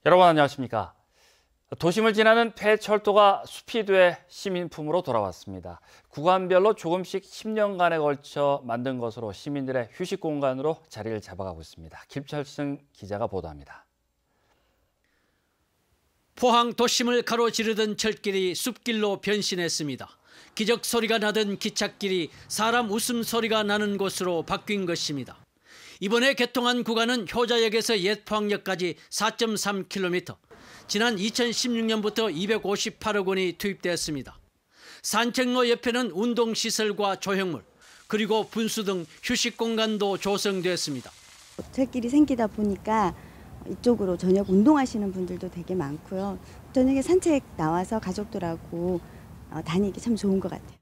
여러분 안녕하십니까? 도심을 지나는 폐철도가 숲이 돼 시민품으로 돌아왔습니다. 구간별로 조금씩 10년간에 걸쳐 만든 것으로 시민들의 휴식 공간으로 자리를 잡아가고 있습니다. 김철승 기자가 보도합니다. 포항 도심을 가로지르던 철길이 숲길로 변신했습니다. 기적 소리가 나던 기찻길이 사람 웃음소리가 나는 곳으로 바뀐 것입니다. 이번에 개통한 구간은 효자역에서 옛포항역까지 4.3km, 지난 2016년부터 258억 원이 투입되었습니다. 산책로 옆에는 운동시설과 조형물, 그리고 분수 등 휴식 공간도 조성되었습니다. 철길이 생기다 보니까 이쪽으로 저녁 운동하시는 분들도 되게 많고요. 저녁에 산책 나와서 가족들하고 다니기 참 좋은 것 같아요.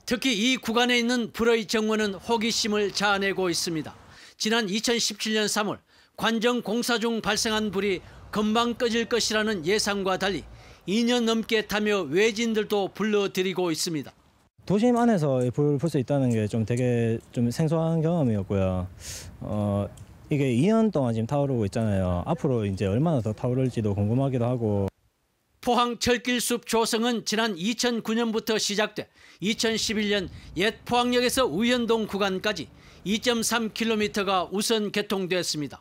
특히 이 구간에 있는 불의 정원은 호기심을 자아내고 있습니다. 지난 2017년 3월 관정 공사 중 발생한 불이 금방 꺼질 것이라는 예상과 달리 2년 넘게 타며 외진들도 불러들이고 있습니다. 도심 안에서 불 볼 수 있다는 게 되게 생소한 경험이었고요. 이게 2년 동안 지금 타오르고 있잖아요. 앞으로 이제 얼마나 더 타오를지도 궁금하기도 하고. 포항 철길숲 조성은 지난 2009년부터 시작돼 2011년 옛 포항역에서 우현동 구간까지 2.3km가 우선 개통되었습니다.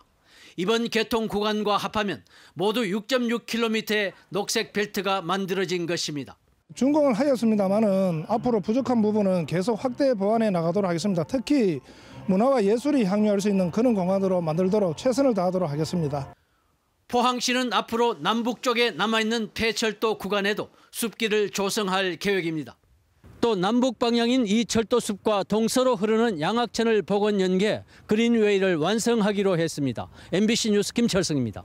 이번 개통 구간과 합하면 모두 6.6km의 녹색 벨트가 만들어진 것입니다. 준공을 하였습니다만은 앞으로 부족한 부분은 계속 확대 보완해 나가도록 하겠습니다. 특히 문화와 예술이 향유할 수 있는 그런 공간으로 만들도록 최선을 다하도록 하겠습니다. 포항시는 앞으로 남북 쪽에 남아있는 폐철도 구간에도 숲길을 조성할 계획입니다. 또 남북 방향인 이 철도숲과 동서로 흐르는 양악천을 복원 연계 그린웨이를 완성하기로 했습니다. MBC 뉴스 김철승입니다.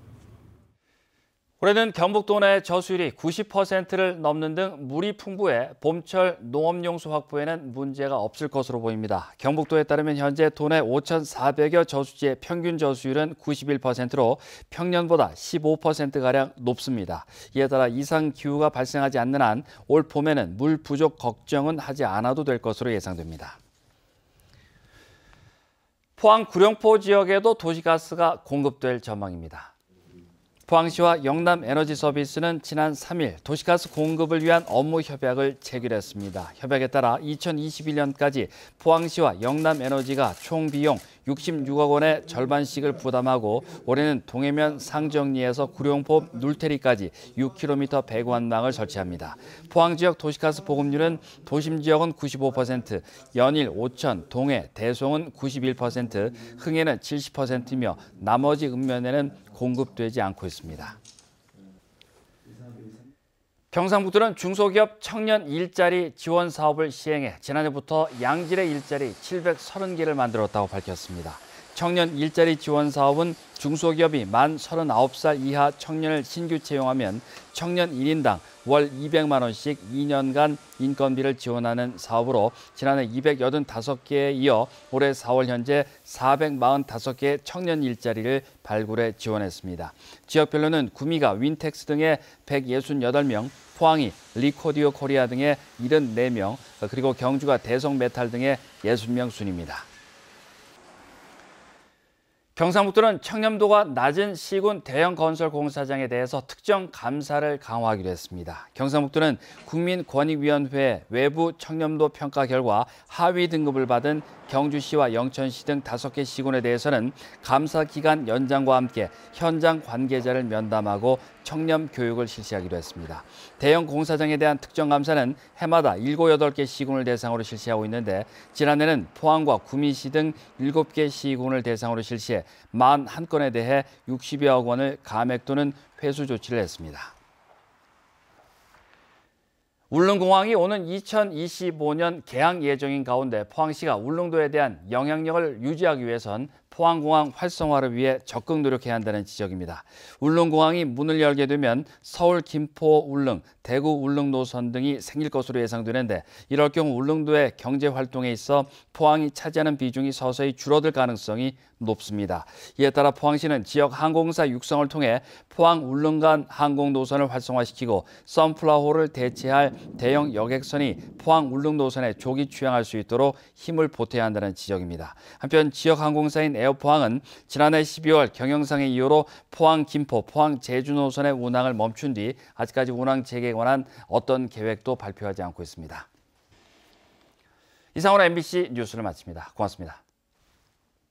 올해는 경북도 내 저수율이 90%를 넘는 등 물이 풍부해 봄철 농업용수 확보에는 문제가 없을 것으로 보입니다. 경북도에 따르면 현재 도내 5,400여 저수지의 평균 저수율은 91%로 평년보다 15%가량 높습니다. 이에 따라 이상 기후가 발생하지 않는 한 올 봄에는 물 부족 걱정은 하지 않아도 될 것으로 예상됩니다. 포항 구룡포 지역에도 도시가스가 공급될 전망입니다. 포항시와 영남에너지서비스는 지난 3일 도시가스 공급을 위한 업무 협약을 체결했습니다. 협약에 따라 2021년까지 포항시와 영남에너지가 총 비용 66억 원의 절반씩을 부담하고 올해는 동해면 상정리에서 구룡포 눌테리까지 6km 배관망을 설치합니다. 포항 지역 도시가스 보급률은 도심 지역은 95%, 연일, 오천, 동해, 대송은 91%, 흥해는 70%며 나머지 읍면에는 공급되지 않고 있습니다. 경상북도는 중소기업 청년 일자리 지원 사업을 시행해 지난해부터 양질의 일자리 730개를 만들었다고 밝혔습니다. 청년 일자리 지원 사업은 중소기업이 만 39살 이하 청년을 신규 채용하면 청년 1인당 월 200만 원씩 2년간 인건비를 지원하는 사업으로 지난해 285개에 이어 올해 4월 현재 445개의 청년 일자리를 발굴해 지원했습니다. 지역별로는 구미가 윈텍스 등의 168명, 포항이 리코디오 코리아 등의 74명, 그리고 경주가 대성메탈 등의 60명 순입니다. 경상북도는 청렴도가 낮은 시군 대형 건설 공사장에 대해서 특정 감사를 강화하기로 했습니다. 경상북도는 국민권익위원회 외부 청렴도 평가 결과 하위 등급을 받은 경주시와 영천시 등 5개 시군에 대해서는 감사 기간 연장과 함께 현장 관계자를 면담하고 청렴 교육을 실시하기로 했습니다. 대형 공사장에 대한 특정 감사는 해마다 7, 8개 시군을 대상으로 실시하고 있는데 지난해는 포항과 구미시 등 7개 시군을 대상으로 실시해 41건에 대해 60여억 원을 감액 또는 회수 조치를 했습니다. 울릉공항이 오는 2025년 개항 예정인 가운데 포항시가 울릉도에 대한 영향력을 유지하기 위해선 포항공항 활성화를 위해 적극 노력해야 한다는 지적입니다. 울릉공항이 문을 열게 되면 서울, 김포, 울릉, 대구, 울릉 노선 등이 생길 것으로 예상되는데 이럴 경우 울릉도의 경제 활동에 있어 포항이 차지하는 비중이 서서히 줄어들 가능성이 높습니다. 이에 따라 포항시는 지역 항공사 육성을 통해 포항 울릉 간 항공 노선을 활성화시키고 선플라워호를 대체할 대형 여객선이 포항 울릉 노선에 조기 취항할 수 있도록 힘을 보태야 한다는 지적입니다. 한편 지역 항공사인 에어포항은 지난해 12월 경영상의 이유로 포항 김포, 포항 제주 노선의 운항을 멈춘 뒤 아직까지 운항 재개에 관한 어떤 계획도 발표하지 않고 있습니다. 이상으로 MBC 뉴스를 마칩니다. 고맙습니다.